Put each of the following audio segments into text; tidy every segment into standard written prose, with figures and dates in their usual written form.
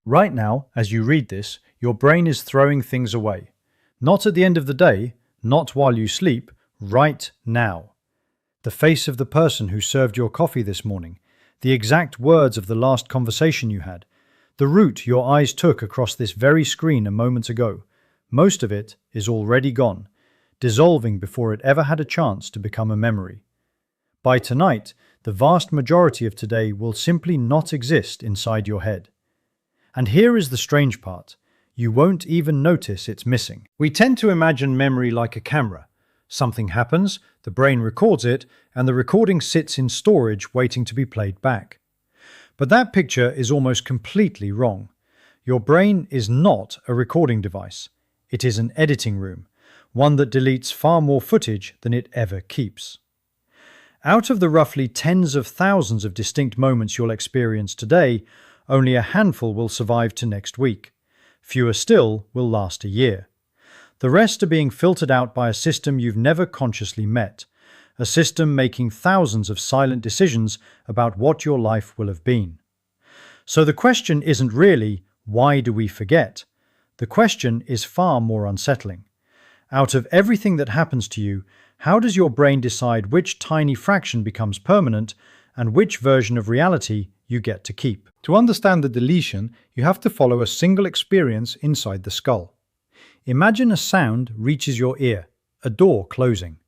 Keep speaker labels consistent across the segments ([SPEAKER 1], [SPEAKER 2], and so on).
[SPEAKER 1] Right now, as you read this, your brain is throwing things away. Not at the end of the day, not while you sleep, right now. The face of the person who served your coffee this morning, the exact words of the last conversation you had, the route your eyes took across this very screen a moment ago, most of it is already gone, dissolving before it ever had a chance to become a memory. By tonight, the vast majority of today will simply not exist inside your head. And here is the strange part. You won't even notice it's missing. We tend to imagine memory like a camera. Something happens, the brain records it, and the recording sits in storage waiting to be played back. But that picture is almost completely wrong. Your brain is not a recording device. It is an editing room, one that deletes far more footage than it ever keeps. Out of the roughly tens of thousands of distinct moments you'll experience today, only a handful will survive to next week. Fewer still will last a year. The rest are being filtered out by a system you've never consciously met, a system making thousands of silent decisions about what your life will have been. So the question isn't really, why do we forget? The question is far more unsettling. Out of everything that happens to you, how does your brain decide which tiny fraction becomes permanent and which version of reality you get to keep? To understand the deletion, you have to follow a single experience inside the skull. Imagine a sound reaches your ear, a door closing.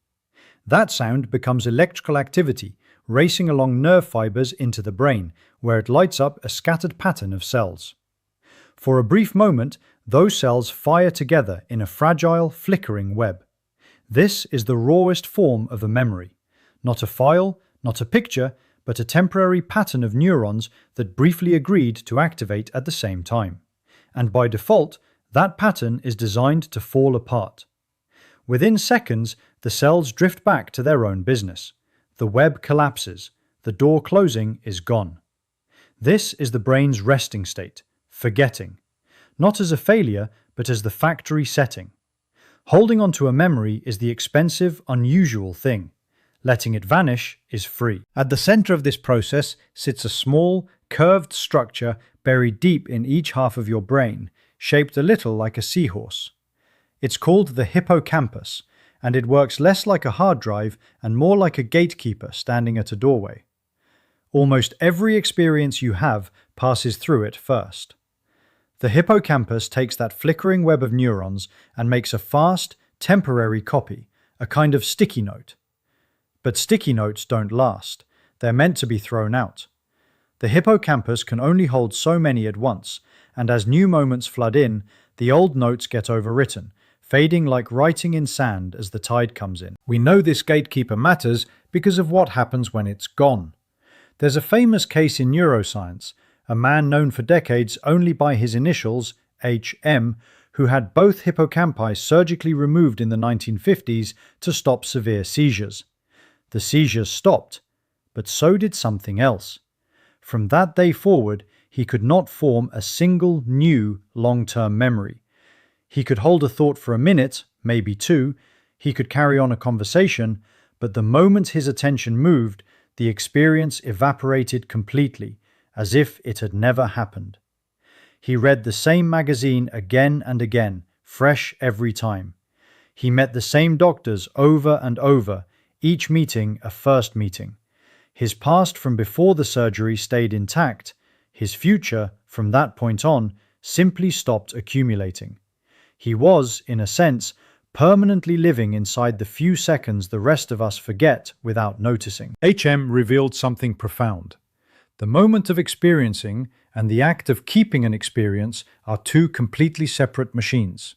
[SPEAKER 1] That sound becomes electrical activity, racing along nerve fibers into the brain, where it lights up a scattered pattern of cells. For a brief moment, those cells fire together in a fragile, flickering web. This is the rawest form of a memory. Not a file, not a picture, but a temporary pattern of neurons that briefly agreed to activate at the same time. And by default, that pattern is designed to fall apart. Within seconds, the cells drift back to their own business. The web collapses. The door closing is gone. This is the brain's resting state, forgetting. Not as a failure, but as the factory setting. Holding onto a memory is the expensive, unusual thing. Letting it vanish is free. At the center of this process sits a small, curved structure buried deep in each half of your brain, shaped a little like a seahorse. It's called the hippocampus, and it works less like a hard drive and more like a gatekeeper standing at a doorway. Almost every experience you have passes through it first. The hippocampus takes that flickering web of neurons and makes a fast, temporary copy, a kind of sticky note. But sticky notes don't last. They're meant to be thrown out. The hippocampus can only hold so many at once, and as new moments flood in, the old notes get overwritten, fading like writing in sand as the tide comes in. We know this gatekeeper matters because of what happens when it's gone. There's a famous case in neuroscience, a man known for decades only by his initials, HM, who had both hippocampi surgically removed in the 1950s to stop severe seizures. The seizures stopped, but so did something else. From that day forward, he could not form a single new long-term memory. He could hold a thought for a minute, maybe two, he could carry on a conversation, but the moment his attention moved, the experience evaporated completely, as if it had never happened. He read the same magazine again and again, fresh every time. He met the same doctors over and over, each meeting a first meeting. His past from before the surgery stayed intact. His future, from that point on, simply stopped accumulating. He was, in a sense, permanently living inside the few seconds the rest of us forget without noticing. HM revealed something profound. The moment of experiencing and the act of keeping an experience are two completely separate machines.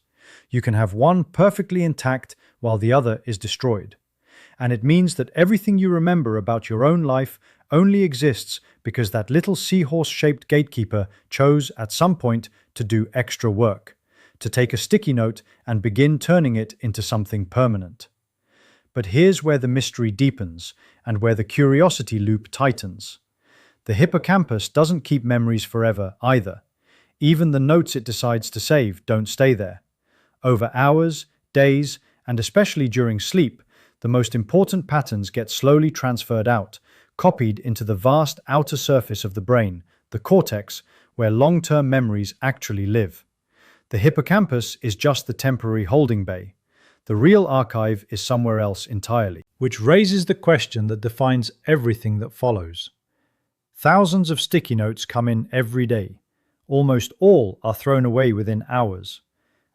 [SPEAKER 1] You can have one perfectly intact while the other is destroyed. And it means that everything you remember about your own life only exists because that little seahorse-shaped gatekeeper chose at some point to do extra work, to take a sticky note and begin turning it into something permanent. But here's where the mystery deepens and where the curiosity loop tightens. The hippocampus doesn't keep memories forever either. Even the notes it decides to save don't stay there. Over hours, days, and especially during sleep, the most important patterns get slowly transferred out, copied into the vast outer surface of the brain, the cortex, where long-term memories actually live. The hippocampus is just the temporary holding bay. The real archive is somewhere else entirely, which raises the question that defines everything that follows. Thousands of sticky notes come in every day. Almost all are thrown away within hours.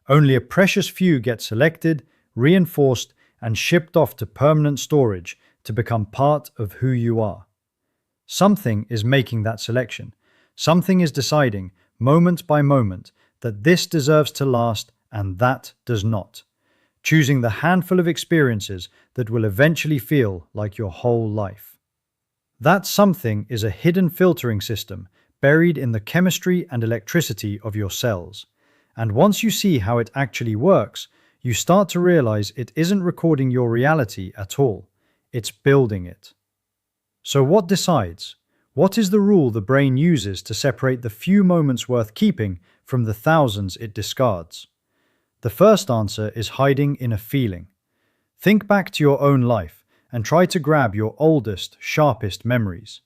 [SPEAKER 1] Only a precious few get selected, reinforced, and shipped off to permanent storage to become part of who you are. Something is making that selection. Something is deciding, moment by moment, that this deserves to last and that does not, choosing the handful of experiences that will eventually feel like your whole life. That something is a hidden filtering system buried in the chemistry and electricity of your cells. And once you see how it actually works, you start to realize it isn't recording your reality at all. It's building it. So what decides? What is the rule the brain uses to separate the few moments worth keeping from the thousands it discards? The first answer is hiding in a feeling. Think back to your own life and try to grab your oldest, sharpest memories.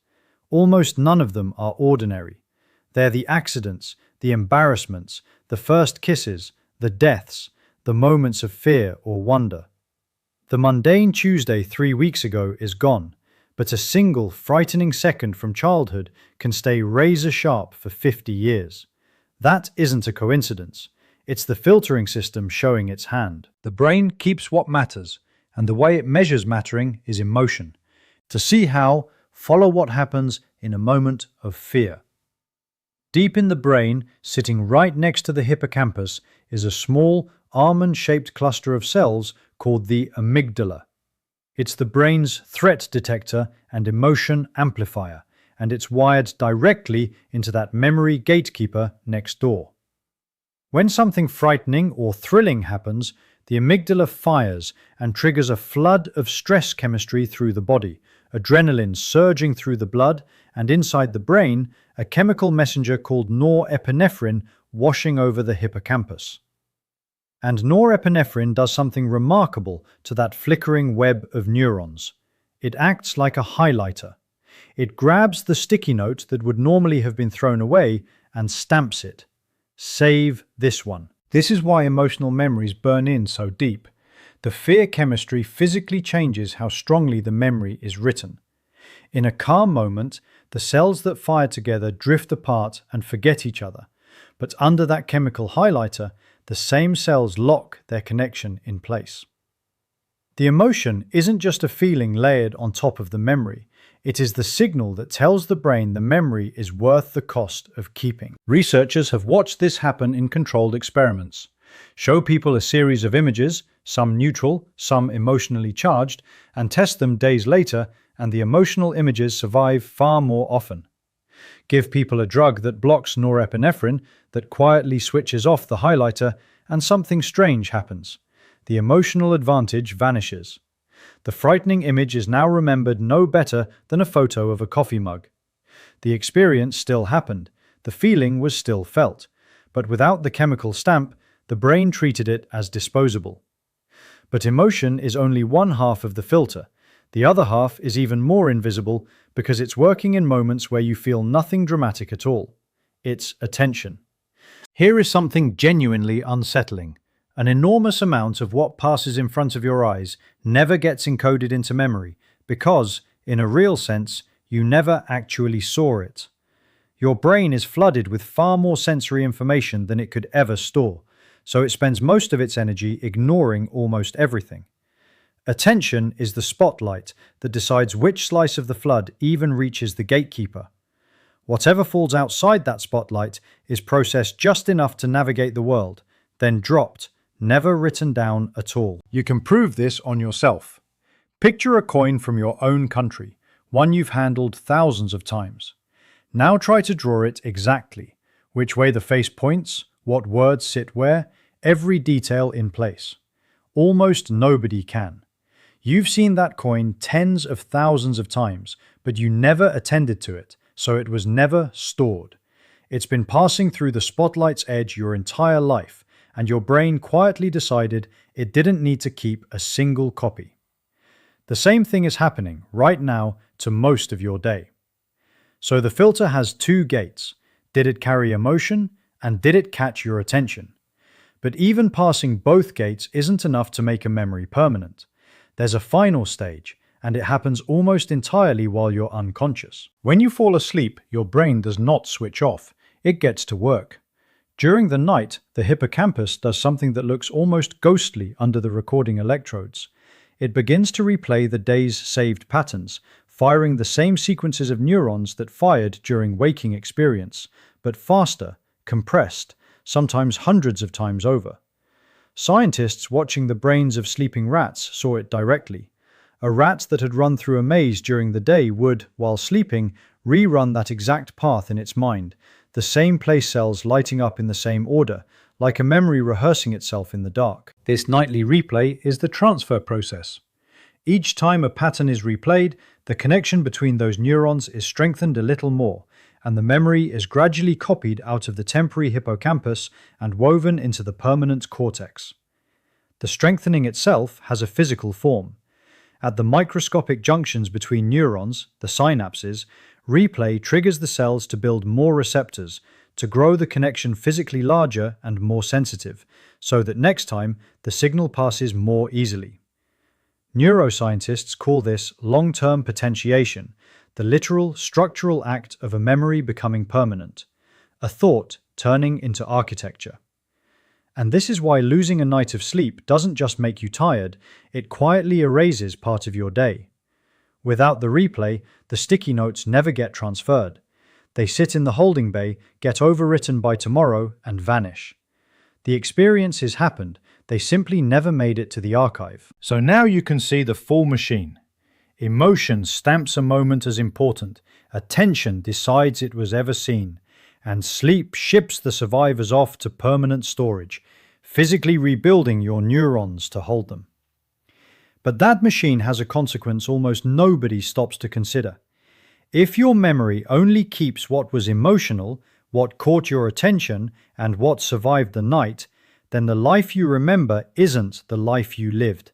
[SPEAKER 1] Almost none of them are ordinary. They're the accidents, the embarrassments, the first kisses, the deaths, the moments of fear or wonder. The mundane Tuesday 3 weeks ago is gone, but a single frightening second from childhood can stay razor sharp for 50 years. That isn't a coincidence. It's the filtering system showing its hand. The brain keeps what matters, and the way it measures mattering is emotion. To see how, follow what happens in a moment of fear. Deep in the brain, sitting right next to the hippocampus, is a small, almond-shaped cluster of cells called the amygdala. It's the brain's threat detector and emotion amplifier, and it's wired directly into that memory gatekeeper next door. When something frightening or thrilling happens, the amygdala fires and triggers a flood of stress chemistry through the body, adrenaline surging through the blood, and inside the brain, a chemical messenger called norepinephrine washing over the hippocampus. And norepinephrine does something remarkable to that flickering web of neurons. It acts like a highlighter. It grabs the sticky note that would normally have been thrown away and stamps it. Save this one. This is why emotional memories burn in so deep. The fear chemistry physically changes how strongly the memory is written. In a calm moment, the cells that fire together drift apart and forget each other. But under that chemical highlighter, the same cells lock their connection in place. The emotion isn't just a feeling layered on top of the memory. It is the signal that tells the brain the memory is worth the cost of keeping. Researchers have watched this happen in controlled experiments. Show people a series of images, some neutral, some emotionally charged, and test them days later, and the emotional images survive far more often. Give people a drug that blocks norepinephrine, that quietly switches off the highlighter, and something strange happens. The emotional advantage vanishes. The frightening image is now remembered no better than a photo of a coffee mug. The experience still happened, the feeling was still felt, but without the chemical stamp, the brain treated it as disposable. But emotion is only one half of the filter. The other half is even more invisible because it's working in moments where you feel nothing dramatic at all. It's attention. Here is something genuinely unsettling. An enormous amount of what passes in front of your eyes never gets encoded into memory because, in a real sense, you never actually saw it. Your brain is flooded with far more sensory information than it could ever store, so it spends most of its energy ignoring almost everything. Attention is the spotlight that decides which slice of the flood even reaches the gatekeeper. Whatever falls outside that spotlight is processed just enough to navigate the world, then dropped, never written down at all. You can prove this on yourself. Picture a coin from your own country, one you've handled thousands of times. Now try to draw it exactly, which way the face points, what words sit where, every detail in place. Almost nobody can. You've seen that coin tens of thousands of times, but you never attended to it, so it was never stored. It's been passing through the spotlight's edge your entire life, and your brain quietly decided it didn't need to keep a single copy. The same thing is happening right now to most of your day. So the filter has two gates. Did it carry emotion? And did it catch your attention? But even passing both gates isn't enough to make a memory permanent. There's a final stage, and it happens almost entirely while you're unconscious. When you fall asleep, your brain does not switch off. It gets to work. During the night, the hippocampus does something that looks almost ghostly under the recording electrodes. It begins to replay the day's saved patterns, firing the same sequences of neurons that fired during waking experience, but faster, compressed, sometimes hundreds of times over. Scientists watching the brains of sleeping rats saw it directly. A rat that had run through a maze during the day would, while sleeping, rerun that exact path in its mind, the same place cells lighting up in the same order, like a memory rehearsing itself in the dark. This nightly replay is the transfer process. Each time a pattern is replayed, the connection between those neurons is strengthened a little more, and the memory is gradually copied out of the temporary hippocampus and woven into the permanent cortex. The strengthening itself has a physical form. At the microscopic junctions between neurons, the synapses, replay triggers the cells to build more receptors, to grow the connection physically larger and more sensitive, so that next time the signal passes more easily. Neuroscientists call this long-term potentiation, the literal structural act of a memory becoming permanent, a thought turning into architecture. And this is why losing a night of sleep doesn't just make you tired, it quietly erases part of your day. Without the replay, the sticky notes never get transferred. They sit in the holding bay, get overwritten by tomorrow, and vanish. The experiences happened, they simply never made it to the archive. So now you can see the full machine. Emotion stamps a moment as important, attention decides it was ever seen, and sleep ships the survivors off to permanent storage, physically rebuilding your neurons to hold them. But that machine has a consequence almost nobody stops to consider. If your memory only keeps what was emotional, what caught your attention, and what survived the night, then the life you remember isn't the life you lived.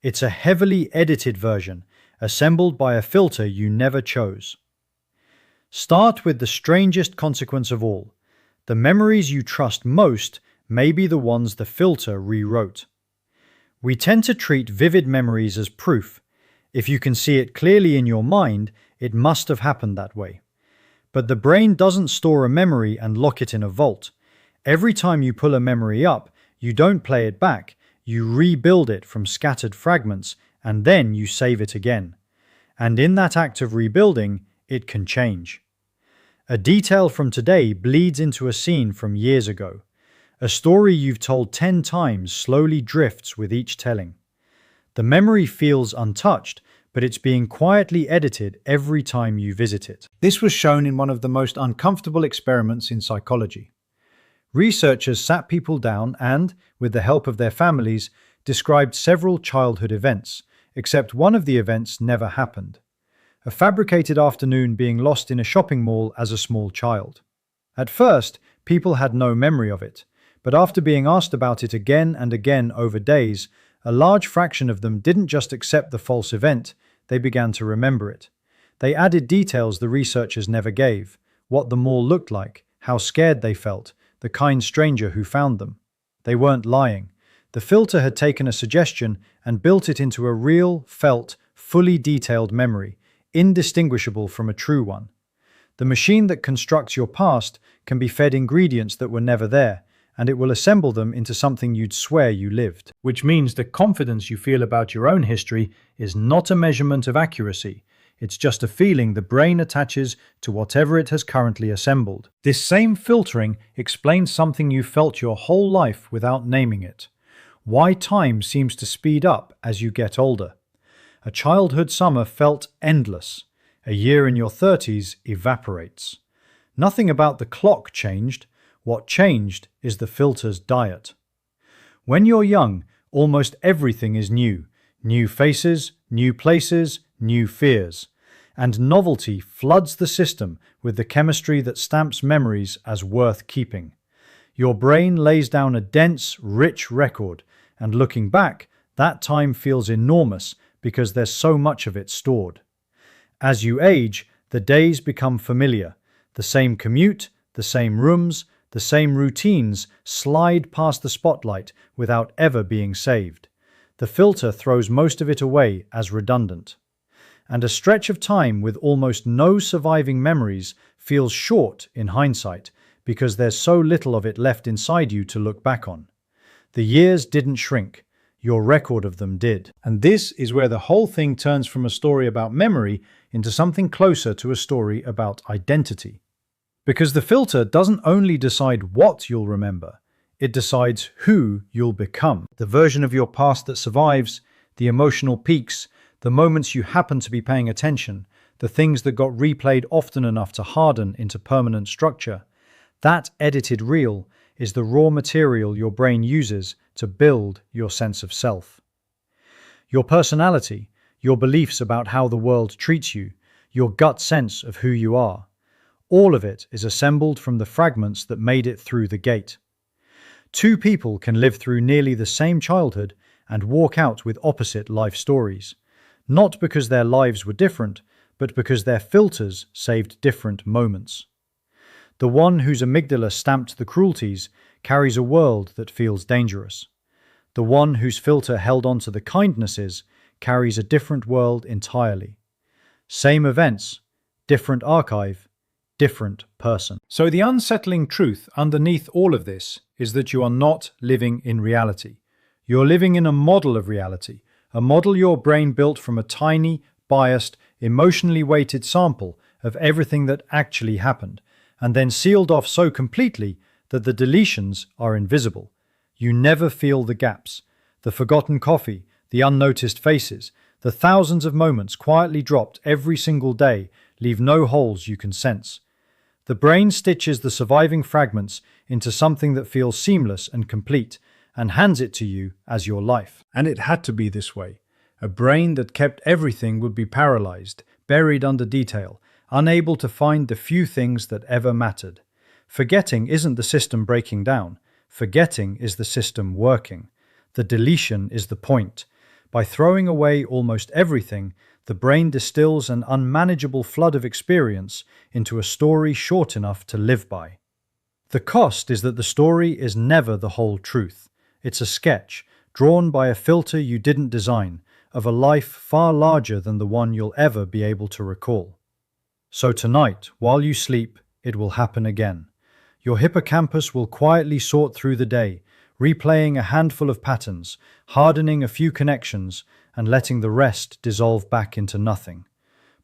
[SPEAKER 1] It's a heavily edited version, assembled by a filter you never chose. Start with the strangest consequence of all. The memories you trust most may be the ones the filter rewrote. We tend to treat vivid memories as proof. If you can see it clearly in your mind, it must have happened that way. But the brain doesn't store a memory and lock it in a vault. Every time you pull a memory up, you don't play it back, you rebuild it from scattered fragments, and then you save it again. And in that act of rebuilding, it can change. A detail from today bleeds into a scene from years ago. A story you've told 10 times slowly drifts with each telling. The memory feels untouched, but it's being quietly edited every time you visit it. This was shown in one of the most uncomfortable experiments in psychology. Researchers sat people down and, with the help of their families, described several childhood events, except one of the events never happened. A fabricated afternoon being lost in a shopping mall as a small child. At first, people had no memory of it, but after being asked about it again and again over days, a large fraction of them didn't just accept the false event, they began to remember it. They added details the researchers never gave, what the mall looked like, how scared they felt, the kind stranger who found them. They weren't lying. The filter had taken a suggestion and built it into a real, felt, fully detailed memory, indistinguishable from a true one. The machine that constructs your past can be fed ingredients that were never there, and it will assemble them into something you'd swear you lived. Which means the confidence you feel about your own history is not a measurement of accuracy. It's just a feeling the brain attaches to whatever it has currently assembled. This same filtering explains something you felt your whole life without naming it. Why time seems to speed up as you get older. A childhood summer felt endless. A year in your 30s evaporates. Nothing about the clock changed. What changed is the filter's diet. When you're young, almost everything is new. New faces, new places, new fears. And novelty floods the system with the chemistry that stamps memories as worth keeping. Your brain lays down a dense, rich record, and looking back, that time feels enormous because there's so much of it stored. As you age, the days become familiar. The same commute, the same rooms, the same routines slide past the spotlight without ever being saved. The filter throws most of it away as redundant. And a stretch of time with almost no surviving memories feels short in hindsight because there's so little of it left inside you to look back on. The years didn't shrink, your record of them did. And this is where the whole thing turns from a story about memory into something closer to a story about identity. Because the filter doesn't only decide what you'll remember, it decides who you'll become. The version of your past that survives, the emotional peaks, the moments you happen to be paying attention, the things that got replayed often enough to harden into permanent structure. That edited reel is the raw material your brain uses to build your sense of self. Your personality, your beliefs about how the world treats you, your gut sense of who you are. All of it is assembled from the fragments that made it through the gate. Two people can live through nearly the same childhood and walk out with opposite life stories, not because their lives were different, but because their filters saved different moments. The one whose amygdala stamped the cruelties carries a world that feels dangerous. The one whose filter held on to the kindnesses carries a different world entirely. Same events, different archive, different person. So the unsettling truth underneath all of this is that you are not living in reality. You're living in a model of reality, a model your brain built from a tiny, biased, emotionally weighted sample of everything that actually happened, and then sealed off so completely that the deletions are invisible. You never feel the gaps, the forgotten coffee, the unnoticed faces, the thousands of moments quietly dropped every single day leave no holes you can sense. The brain stitches the surviving fragments into something that feels seamless and complete, and hands it to you as your life. And it had to be this way. A brain that kept everything would be paralyzed, buried under detail, unable to find the few things that ever mattered. Forgetting isn't the system breaking down. Forgetting is the system working. The deletion is the point. By throwing away almost everything, the brain distills an unmanageable flood of experience into a story short enough to live by. The cost is that the story is never the whole truth. It's a sketch, drawn by a filter you didn't design, of a life far larger than the one you'll ever be able to recall. So tonight, while you sleep, it will happen again. Your hippocampus will quietly sort through the day, replaying a handful of patterns, hardening a few connections, and letting the rest dissolve back into nothing.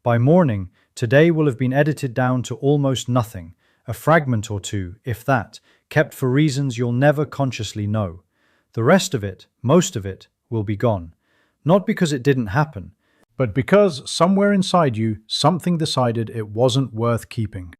[SPEAKER 1] By morning, today will have been edited down to almost nothing, a fragment or two, if that, kept for reasons you'll never consciously know. The rest of it, most of it, will be gone. Not because it didn't happen, but because somewhere inside you, something decided it wasn't worth keeping.